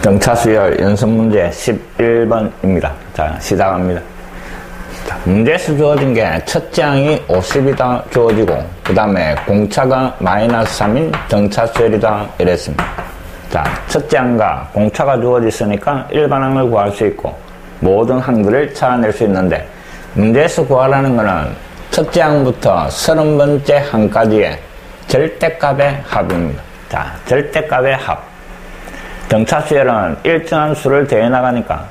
등차수열 연습 문제 11번입니다. 자, 시작합니다. 자, 문제에서 주어진 게 첫째 항이 50이다 주어지고, 그 다음에 공차가 -3인 등차수열이다 이랬습니다. 자, 첫째 항과 공차가 주어졌으니까 일반항을 구할 수 있고, 모든 항들을 찾아낼 수 있는데, 문제에서 구하라는 거는 첫째 항부터 30번째 항까지의 절대값의 합입니다. 자, 절대값의 합. 등차수열은 일정한 수를 더해 나가니까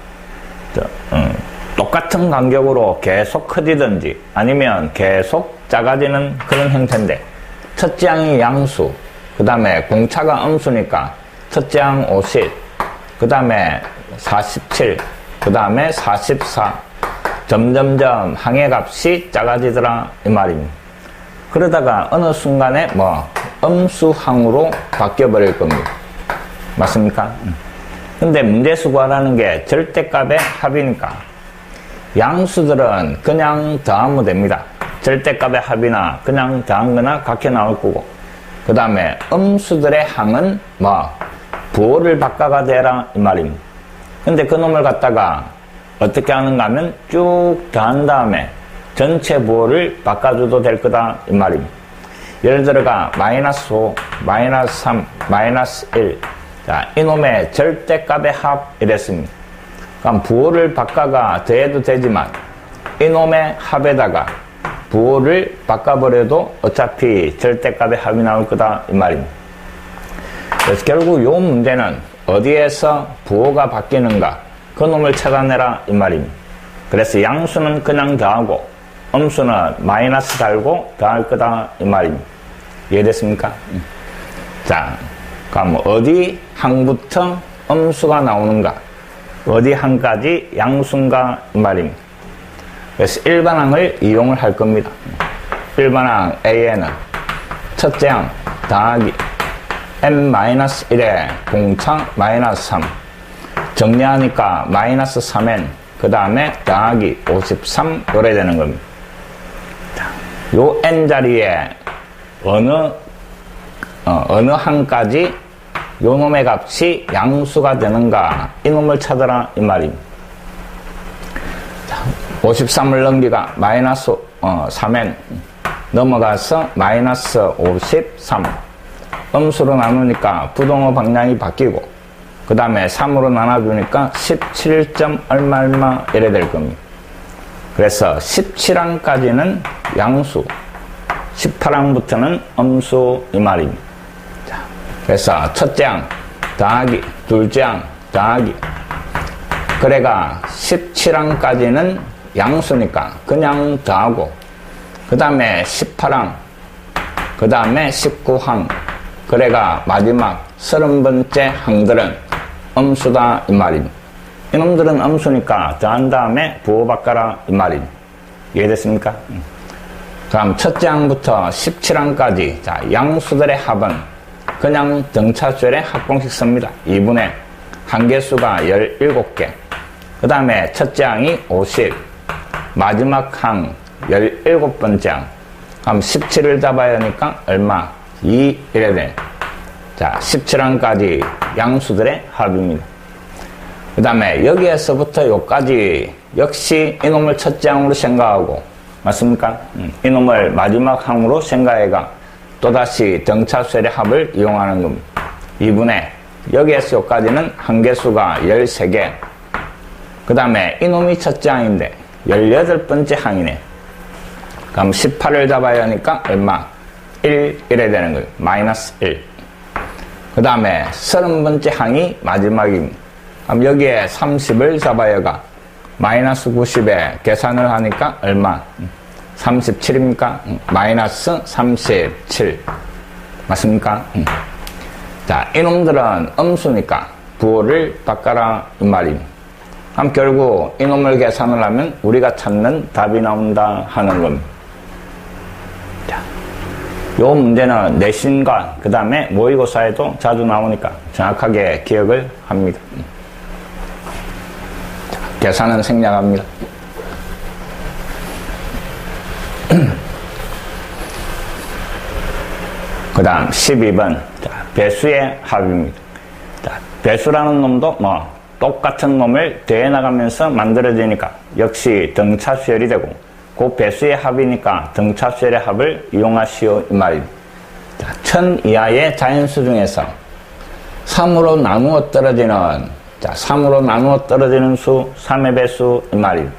똑같은 간격으로 계속 커지든지 아니면 계속 작아지는 그런 형태인데, 첫째 항이 양수, 그 다음에 공차가 음수니까 첫째 항 50, 그 다음에 47, 그 다음에 44, 점점점 항의 값이 작아지더라 이 말입니다. 그러다가 어느 순간에 음수항으로 바뀌어버릴 겁니다. 맞습니까? 근데 문제에서 구하라는 게 절대값의 합이니까 양수들은 그냥 더하면 됩니다. 절대값의 합이나 그냥 더한 거나 같게 나올 거고, 그 다음에 음수들의 항은 부호를 바꿔가 되라 이 말입니다. 근데 그 놈을 갖다가 어떻게 하는가 하면 쭉 더한 다음에 전체 부호를 바꿔줘도 될 거다 이 말입니다. 예를 들어가 -5, -3, -1. 자, 이놈의 절대값의 합 이랬습니다. 그럼 부호를 바꿔가 더해도 되지만 이놈의 합에다가 부호를 바꿔버려도 어차피 절대값의 합이 나올 거다 이 말입니다. 그래서 결국 이 문제는 어디에서 부호가 바뀌는가 그 놈을 찾아내라 이 말입니다. 그래서 양수는 그냥 더하고 음수는 마이너스 달고 더할 거다 이 말입니다. 이해됐습니까? 자, 그럼 어디 항부터 음수가 나오는가, 어디 항까지 양수인가 이 말입니다. 그래서 일반항을 이용을 할 겁니다. 일반항 A에는 첫째 항 더하기 n-1에 공차 -3 정리하니까 -3n 그 다음에 더하기 53 요래 되는 겁니다. 자, 요 n 자리에 어느 항까지 요 놈의 값이 양수가 되는가 이 놈을 찾아라 이 말입니다. 자, 53을 넘기가 -3n 넘어가서 -53 음수로 나누니까 부동호 방향이 바뀌고, 그 다음에 3으로 나눠주니까 17점 얼마 이래 될 겁니다. 그래서 17항까지는 양수, 18항부터는 음수 이 말입니다. 자, 그래서 첫째 항 더하기 둘째 항 더하기, 그래가 17항까지는 양수니까 그냥 더하고, 그 다음에 18항, 그 다음에 19항, 그래가 마지막 30번째 항들은 음수다 이 말입니다. 이놈들은 음수니까 더한 다음에 부호 바꿔라 이 말입니다. 이해됐습니까? 그럼 첫째 항부터 17항까지 자, 양수들의 합은 그냥 등차수열의 합공식 씁니다. 2분의 항계수가 17개, 그 다음에 첫째 항이 50, 마지막 항 17번째 항, 그럼 17을 잡아야 하니까 얼마? 2 이래 돼. 자, 17항까지 양수들의 합입니다. 그 다음에 여기에서부터 요까지 역시 이놈을 첫째 항으로 생각하고, 맞습니까? 이놈을 마지막 항으로 생각해가 또다시 등차수열의 합을 이용하는 겁니다. 2분의 여기에서 요까지는 항계수가 13개, 그 다음에 이놈이 첫째 항인데 18번째 항이네. 그럼 18을 잡아야 하니까 얼마? 1 이래 되는 거예요. -1. 그 다음에 30번째 항이 마지막입니다. 그럼 여기에 30을 잡아야가 -90에 계산을 하니까 얼마? 37입니까? -37 맞습니까? 자, 이놈들은 음수니까 부호를 바꿔라 이 말입니다. 그럼 결국 이놈을 계산을 하면 우리가 찾는 답이 나온다 하는 겁니다. 요 문제는 내신과 그 다음에 모의고사에도 자주 나오니까 정확하게 기억을 합니다. 자, 계산은 생략합니다. 그 다음 12번 자, 배수의 합입니다. 자, 배수라는 놈도 뭐 똑같은 놈을 더해 나가면서 만들어지니까 역시 등차수열이 되고 그 배수의 합이니까 등차수열의 합을 이용하시오 이 말입니다. 자, 1000 이하의 자연수 중에서 3으로 나누어 떨어지는 3으로 나누어 떨어지는 수 3의 배수 이 말입니다.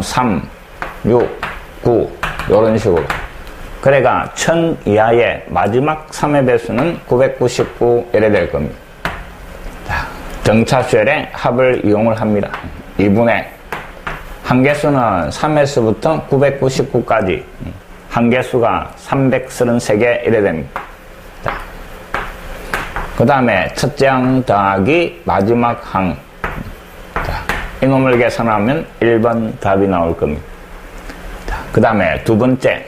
3, 6, 9 이런 식으로. 그래가 1000 이하의 마지막 3의 배수는 999 이래 될 겁니다. 자, 등차수열의 합을 이용을 합니다. 2분의 한개수는 3에서부터 999까지 한개수가 333개 이래 됩니다. 그 다음에 첫째 항 더하기 마지막 항. 자, 이놈을 계산하면 1번 답이 나올 겁니다. 그 다음에 두 번째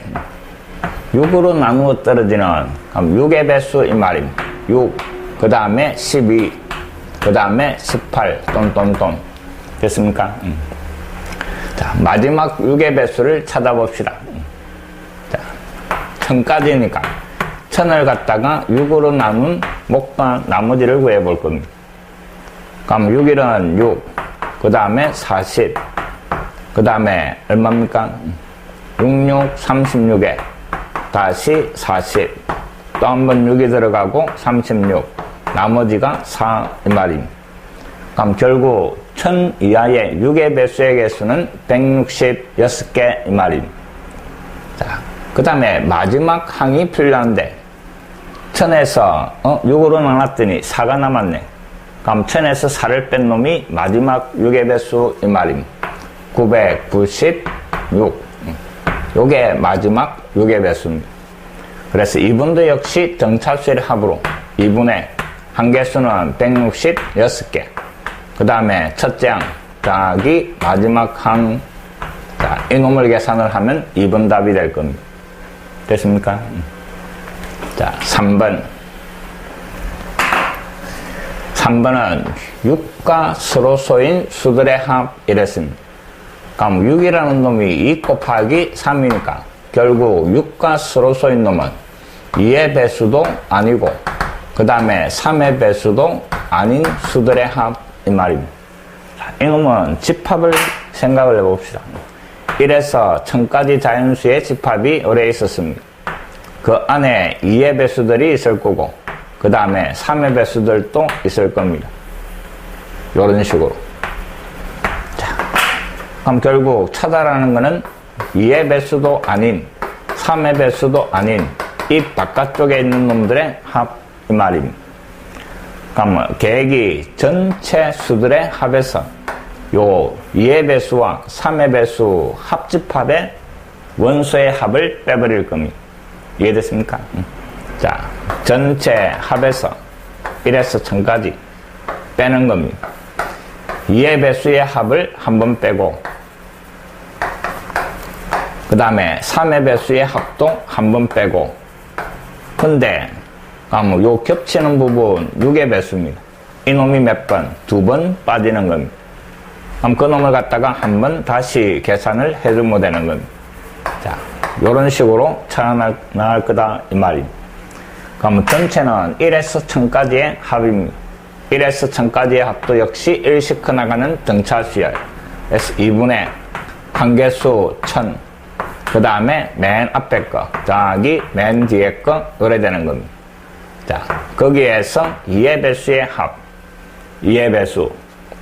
6으로 나누어 떨어지는 6의 배수 이 말입니다. 6, 그 다음에 12, 그 다음에 18 똔똔똔 됐습니까? 자, 마지막 6의 배수를 찾아봅시다. 자, 1000까지니까 1000을 갖다가 6으로 나눈 목과 나머지를 구해볼 겁니다. 그럼 6일은 6, 그 다음에 40, 그 다음에 얼마입니까? 66, 36에 다시 40, 또 한 번 6이 들어가고 36, 나머지가 4 이 말입니다. 그럼 결국 1000 이하의 6의 배수의 개수는 166개 이 말입니다. 자, 그 다음에 마지막 항이 필요한데 1000에서 6으로 나눴더니 4가 남았네. 그럼 1000에서 4를 뺀 놈이 마지막 6의 배수 이 말입니다. 996. 요게 마지막 6의 배수입니다. 그래서 2분도 역시 등차수열의 합으로 2분의 한개수는 166개. 그 다음에 첫째 항 더하기 마지막 항. 자, 이놈을 계산을 하면 2번 답이 될 겁니다. 됐습니까? 자, 3번. 3번은 6과 서로소인 수들의 합 이랬습니다. 그럼 6이라는 놈이 2 곱하기 3이니까 결국 6과 서로소인 놈은 2의 배수도 아니고 그 다음에 3의 배수도 아닌 수들의 합 이 말입니다. 자, 이놈은 집합을 생각을 해봅시다. 1에서 1000까지 자연수의 집합이 오래 있었습니다. 그 안에 2의 배수들이 있을 거고 그 다음에 3의 배수들도 있을 겁니다. 이런 식으로. 자, 그럼 결국 찾아라는 것은 2의 배수도 아닌 3의 배수도 아닌 이 바깥쪽에 있는 놈들의 합 이 말입니다. 그럼 계획이 전체 수들의 합에서 요 2의 배수와 3의 배수 합집합의 원소의 합을 빼버릴 겁니다. 이해됐습니까? 자, 전체 합에서 1에서 1000까지 빼는 겁니다. 2의 배수의 합을 한번 빼고 그 다음에 3의 배수의 합도 한번 빼고 근데 요 겹치는 부분 6의 배수입니다. 이놈이 몇 번? 2번 빠지는 겁니다. 그럼 그 놈을 갖다가 한번 다시 계산을 해주면 되는 겁니다. 자, 요런 식으로 찾아나갈 거다 이 말입니다. 그럼 전체는 1에서 1000까지의 합입니다. 1에서 1000까지의 합도 역시 1씩 나가는 등차수열. 그래서 2분의 한개수 1000, 그 다음에 맨 앞에 거 더하기 맨 뒤에 거 그래 되는 겁니다. 자, 거기에서 2의 배수의 합, 2의 배수.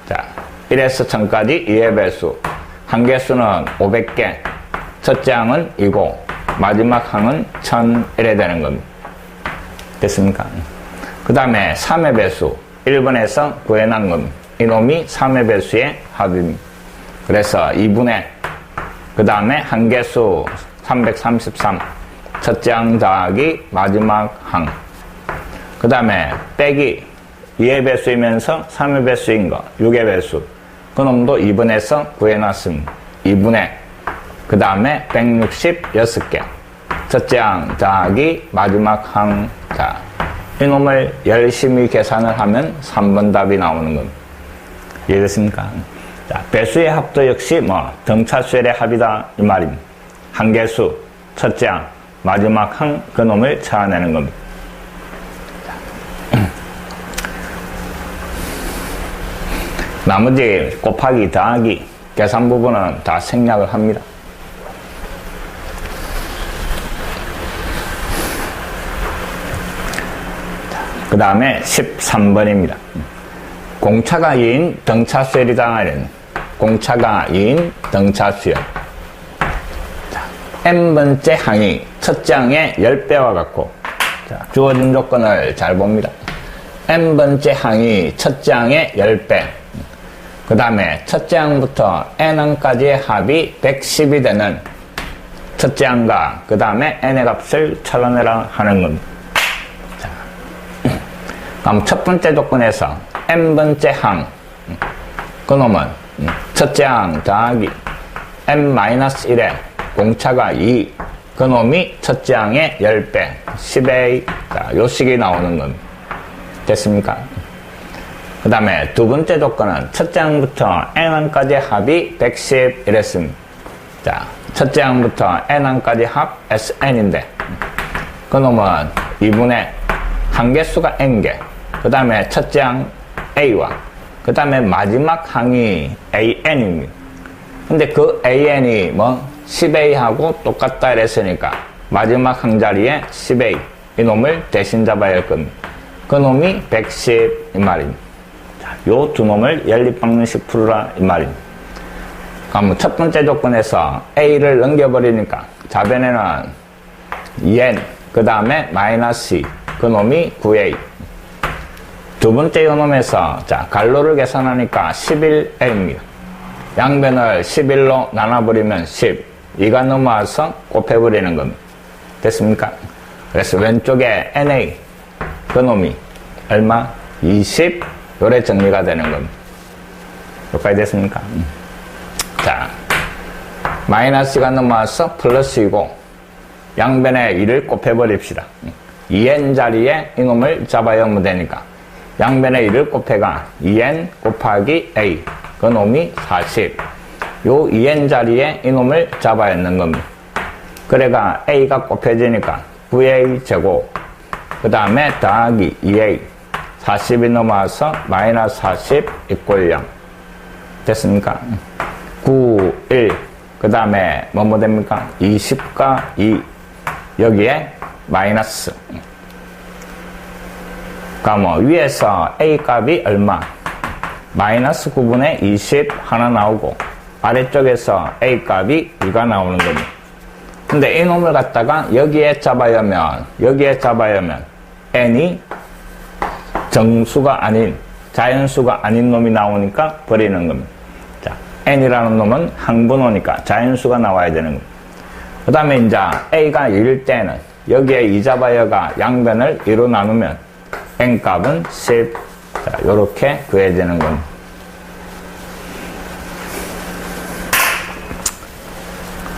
자, 1에서 1000까지 2의 배수. 한개수는 500개. 첫째 항은 2고, 마지막 항은 1000 이래 되는 겁니다. 됐습니까? 그 다음에 3의 배수. 1번에서 구해난 겁니다. 이놈이 3의 배수의 합입니다. 그래서 2분의, 그 다음에 한개수 333. 첫째 항 더하기 마지막 항. 그 다음에 빼기 2의 배수이면서 3의 배수인 거 6의 배수 그 놈도 2번에서 구해놨습니다. 2분의 그 다음에 166개 첫째 항 더하기 마지막 항. 자, 이놈을 열심히 계산을 하면 3번 답이 나오는 겁니다. 이해됐습니까? 자, 배수의 합도 역시 등차수열의 합이다 이 말입니다. 한개수 첫째 항 마지막 항 그 놈을 찾아내는 겁니다. 나머지 곱하기, 더하기, 계산 부분은 다 생략을 합니다. 그 다음에 13번입니다. 공차가 2인 등차수열이다. 공차가 2인 등차수열. n번째 항이 첫째 항의 10배와 같고, 주어진 조건을 잘 봅니다. n번째 항이 첫째 항의 10배. 그 다음에 첫째 항부터 n항까지의 합이 110이 되는 첫째 항과 그 다음에 n의 값을 찾아내라 하는 겁니다. 자, 그럼 첫 번째 조건에서 n번째 항, 그놈은 첫째 항 더하기 n-1에 공차가 2, 그놈이 첫째 항의 10배, 10의 자, 요 식이 나오는 겁니다. 됐습니까? 그 다음에 두 번째 조건은 첫째 항부터 n항까지 합이 110 이랬습니다. 자, 첫째 항부터 n항까지 합 sn인데 그놈은 2분의 한개수가 n개, 그 다음에 첫째 항 a와 그 다음에 마지막 항이 an입니다. 근데 그 an이 뭐 10a하고 똑같다 이랬으니까 마지막 항자리에 10a 이놈을 대신 잡아야 할 겁니다. 그놈이 110 이 말입니다. 자, 요 두 놈을 연립방정식 풀어라 이 말입니다. 그럼 첫 번째 조건에서 a를 넘겨버리니까 좌변에는 2n 그 다음에 마이너스 2 그놈이 9a. 두 번째 요놈에서 자 갈로를 계산하니까 11n입니다. 양변을 11로 나눠버리면 10 2가 넘어와서 곱해버리는 겁니다. 됐습니까? 그래서 왼쪽에 na 그놈이 얼마? 20 요래 정리가 되는 겁니다. 여기까지 됐습니까? 자, 마이너스가 넘어와서 플러스이고 양변에 2를 곱해버립시다. 2n 자리에 이놈을 잡아야 하면 되니까 양변에 2를 곱해가 2n 곱하기 a 그놈이 40. 요 2n 자리에 이놈을 잡아야 하는 겁니다. 그래가 a가 곱해지니까 9a 제곱 그 다음에 더하기 2a 40이 넘어와서 마이너스 40 이꼴 0 됐습니까? 9, 1 그 다음에 뭐뭐 됩니까? 20과 2 여기에 마이너스 그러니까 뭐 위에서 a 값이 얼마? 마이너스 9분의 20 하나 나오고 아래쪽에서 a 값이 2가 나오는 겁니다. 근데 이놈을 갖다가 여기에 잡아야 하면 n이 정수가 아닌 자연수가 아닌 놈이 나오니까 버리는 겁니다. 자, n이라는 놈은 항분호니까 자연수가 나와야 되는 겁니다. 그 다음에 이제 a가 1일 때는 여기에 2 잡아야가 양변을 2로 나누면 n 값은 10. 자, 요렇게 구해지는 겁니다.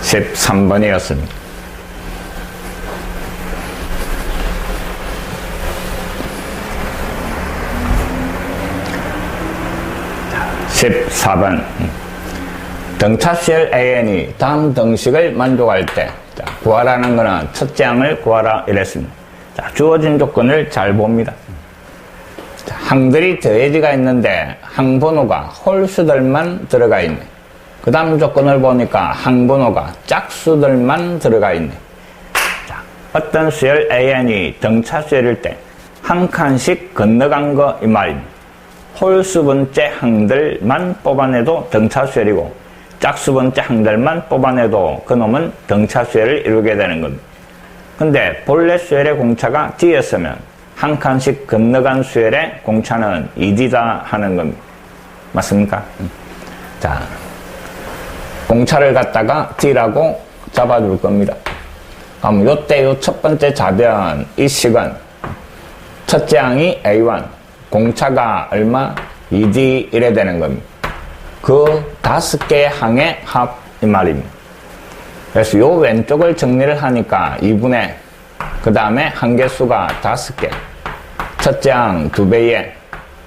십 13번이었습니다. 14번 등차수열 an이 다음 등식을 만족할 때 자, 구하라는 거는 첫째 항을 구하라 이랬습니다. 자, 주어진 조건을 잘 봅니다. 자, 항들이 더해지가 있는데 항번호가 홀수들만 들어가 있네. 그 다음 조건을 보니까 항번호가 짝수들만 들어가 있네. 자, 어떤 수열 an이 등차수열일 때 한 칸씩 건너간 거 이 말입니다. 홀수번째 항들만 뽑아내도 등차수열이고 짝수번째 항들만 뽑아내도 그놈은 등차수열을 이루게 되는 겁니다. 근데 본래 수열의 공차가 D였으면 한 칸씩 건너간 수열의 공차는 2D다 하는 겁니다. 맞습니까? 자, 공차를 갖다가 D라고 잡아줄 겁니다. 그럼 요때 요 첫 번째 좌변 이 식은 첫째 항이 A1 공차가 얼마? 2D 이래 되는 겁니다. 그 5개의 항의 합 이 말입니다. 그래서 요 왼쪽을 정리를 하니까 2분의 그 다음에 한개수가 5개 첫째 항 2배에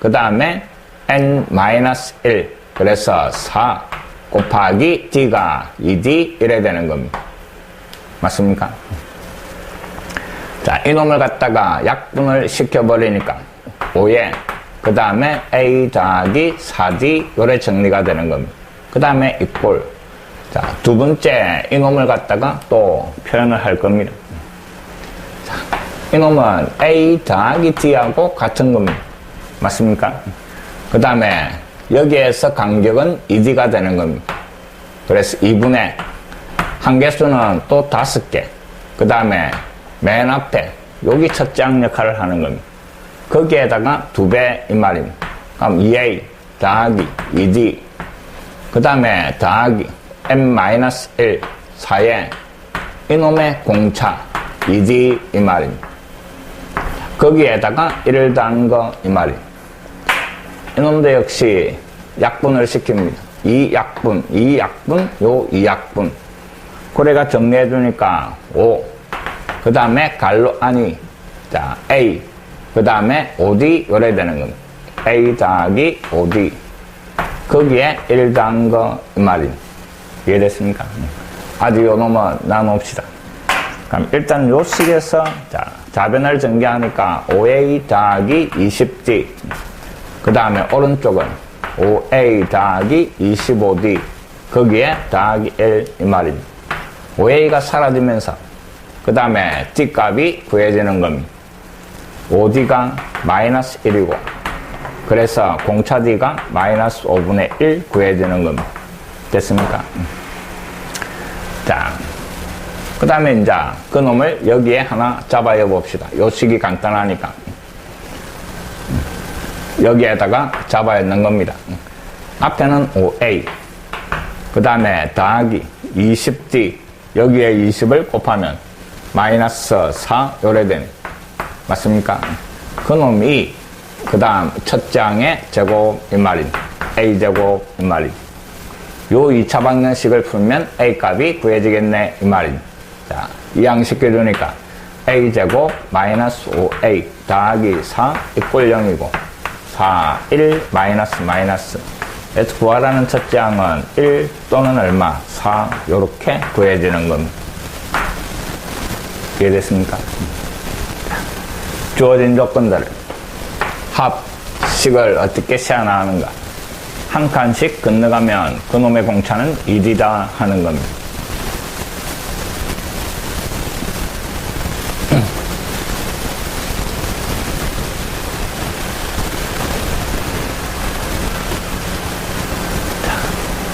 그 다음에 n-1 그래서 4 곱하기 d가 2d 이래 되는 겁니다. 맞습니까? 자, 이놈을 갖다가 약분을 시켜버리니까 5에 그 다음에 A 더하기 4D 요래 정리가 되는 겁니다. 그 다음에 이꼴. 자, 두 번째 이놈을 갖다가 또 표현을 할 겁니다. 자, 이놈은 A 더하기 D하고 같은 겁니다. 맞습니까? 그 다음에 여기에서 간격은 2D가 되는 겁니다. 그래서 2분의 한계수는 또 5개. 그 다음에 맨 앞에 여기 첫째 항 역할을 하는 겁니다. 거기에다가 2배 이 말입니다. 그럼 2A 더하기 2D 그 다음에 더하기 n-1 사이에 이놈의 공차 2D 이 말입니다. 거기에다가 1을 더한 거 이 말입니다. 이놈도 역시 약분을 시킵니다. 2약분, 2약분, 요 2약분. 그래가 정리해주니까 5. 그 다음에 갈로 아니, 자, A. 그 다음에 5D 요래 되는 겁니다. A 더하기 5D. 거기에 1 더한 거 이 말입니다. 이해됐습니까? 아직 요 놈은 나눕시다. 그럼 일단 요 식에서 자, 자변을 전개하니까 5A 더하기 20D. 그 다음에 오른쪽은 5A 더하기 25D. 거기에 더하기 1 이 말입니다. 5A가 사라지면서 그 다음에 D 값이 구해지는 겁니다. 5D가 마이너스 1이고 그래서 공차 D가 마이너스 5분의 1 구해지는 겁니다. 됐습니까? 자, 그 다음에 이제 그 놈을 여기에 하나 잡아여 봅시다. 요 식이 간단하니까 여기에다가 잡아야 하는 겁니다. 앞에는 5A 그 다음에 더하기 20D 여기에 20을 곱하면 마이너스 4 요래 되네. 맞습니까? 그 놈이 그 다음 첫째 항의 제곱 이 말입니다. A제곱 이 말입니다. 요 2차 방정식을 풀면 A 값이 구해지겠네 이 말입니다. 자, 이항시켜주니까 A제곱 마이너스 5A 더하기 4 이꼴 0이고 4, 1 마이너스 마이너스 에서 구하라는 첫째 항은 1 또는 얼마 4 요렇게 구해지는 겁니다. 이해됐습니까? 주어진 조건들을 합식을 어떻게 세어나가는가. 한 칸씩 건너가면 그놈의 공차는 1이다 하는 겁니다.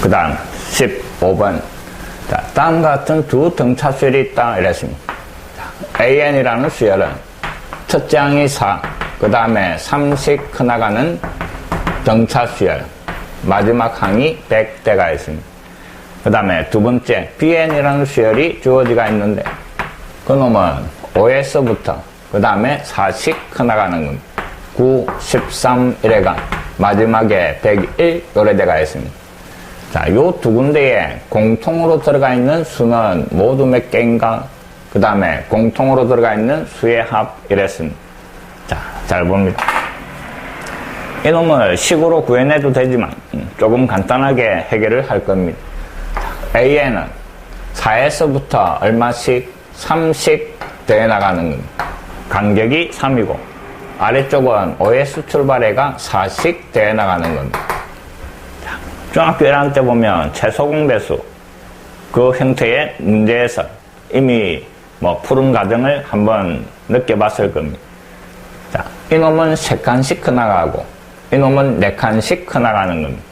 그 다음 15번. 자, 다음과 같은 두 등차수열이 있다 이랬습니다. 자, AN이라는 수열은 첫째 항이 4, 그 다음에 3씩 커나가는 등차수열, 마지막 항이 100대가 있습니다. 그 다음에 두 번째 BN이라는 수열이 주어지가 있는데 그 놈은 5에서부터 그 다음에 4씩 커나가는 겁니다. 9, 13 이래가 마지막에 101 요래대가 있습니다. 자, 요 두 군데에 공통으로 들어가 있는 수는 모두 몇 개인가? 그 다음에 공통으로 들어가 있는 수의 합 이랬습니다. 자, 잘 봅니다. 이놈을 식으로 구해내도 되지만 조금 간단하게 해결을 할 겁니다. 자, AN은 4에서부터 얼마씩? 3씩 더해 나가는 겁니다. 간격이 3이고 아래쪽은 5에서 출발해가 4씩 더해 나가는 겁니다. 중학교 1학년 때 보면 최소공배수 그 형태의 문제에서 이미 뭐 푸른 과정을 한번 느껴봤을 겁니다. 자, 이놈은 3칸씩 커나가고 이놈은 4칸씩 커나가는 겁니다.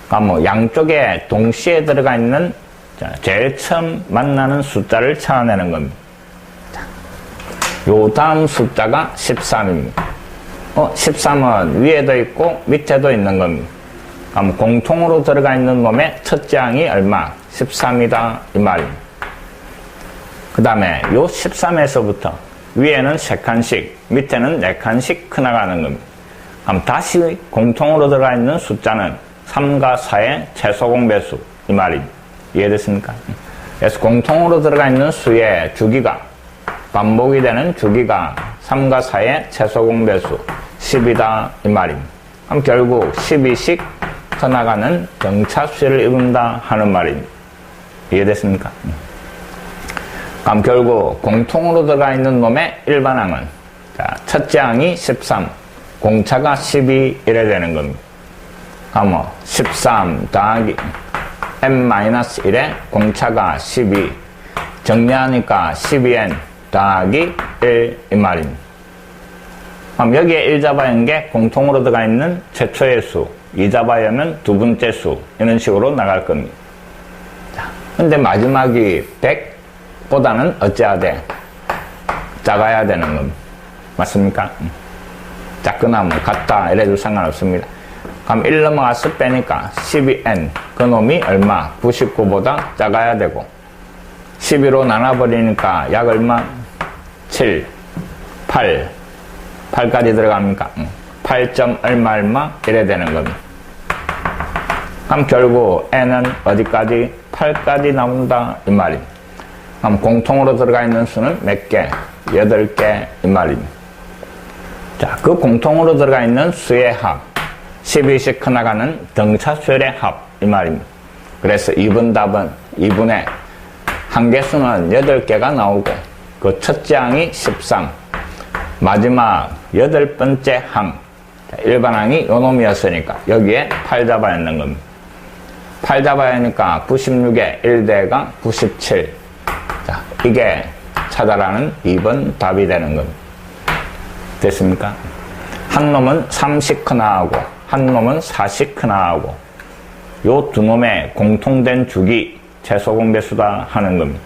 그러니까 뭐 양쪽에 동시에 들어가 있는 자, 제일 처음 만나는 숫자를 찾아내는 겁니다. 자, 요 다음 숫자가 13입니다. 13은 위에도 있고 밑에도 있는 겁니다. 그럼 공통으로 들어가 있는 놈의 첫째 항이 얼마? 13이다 이 말입니다. 그 다음에 요 13에서부터 위에는 3칸씩 밑에는 4칸씩 커나가는 겁니다. 그럼 다시 공통으로 들어가 있는 숫자는 3과 4의 최소공배수 이 말입니다. 이해됐습니까? 그래서 공통으로 들어가 있는 수의 주기가 반복이 되는 주기가 3과 4의 최소공배수 10이다 이 말입니다. 그럼 결국 12씩 커나가는 등차수열을 이룬다 하는 말입니다. 이해됐습니까? 그럼 결국 공통으로 들어가 있는 놈의 일반항은 자, 첫째 항이 13, 공차가 12 이래 되는 겁니다. 그러면 13 더하기 n-1에 공차가 12 정리하니까 12n 더하기 1 이 말입니다. 그럼 여기에 1 잡아야 하는 게 공통으로 들어가 있는 최초의 수, 2 잡아야 하면 두 번째 수, 이런 식으로 나갈 겁니다. 자, 근데 마지막이 100보다는 어찌해야 돼? 작아야 되는 겁니다. 맞습니까? 작거나 뭐 같다 이래도 상관없습니다. 그럼 1 넘어가서 빼니까 12n 그 놈이 얼마? 99보다 작아야 되고 12로 나눠버리니까 약 얼마? 7, 8 8까지 들어갑니까? 8점 얼마 이래 되는 겁니다. 그럼 결국 n은 어디까지? 8까지 나온다 이 말입니다. 그럼 공통으로 들어가 있는 수는 몇 개? 8개 이 말입니다. 자, 그 공통으로 들어가 있는 수의 합 12씩 커나가는 등차수열의 합 이 말입니다. 그래서 2번 답은 2분의 한개수는 8개가 나오고 그 첫째 항이 13 마지막 8번째 항 1번 항이 요 놈이었으니까 여기에 8 잡아야 하는 겁니다. 8 잡아야 하니까 96에 1대가 97 자, 이게 찾아라는 2번 답이 되는 겁니다. 됐습니까? 한 놈은 30 나오고 한 놈은 40 나오고 요 두 놈의 공통된 주기 최소공배수다 하는 겁니다.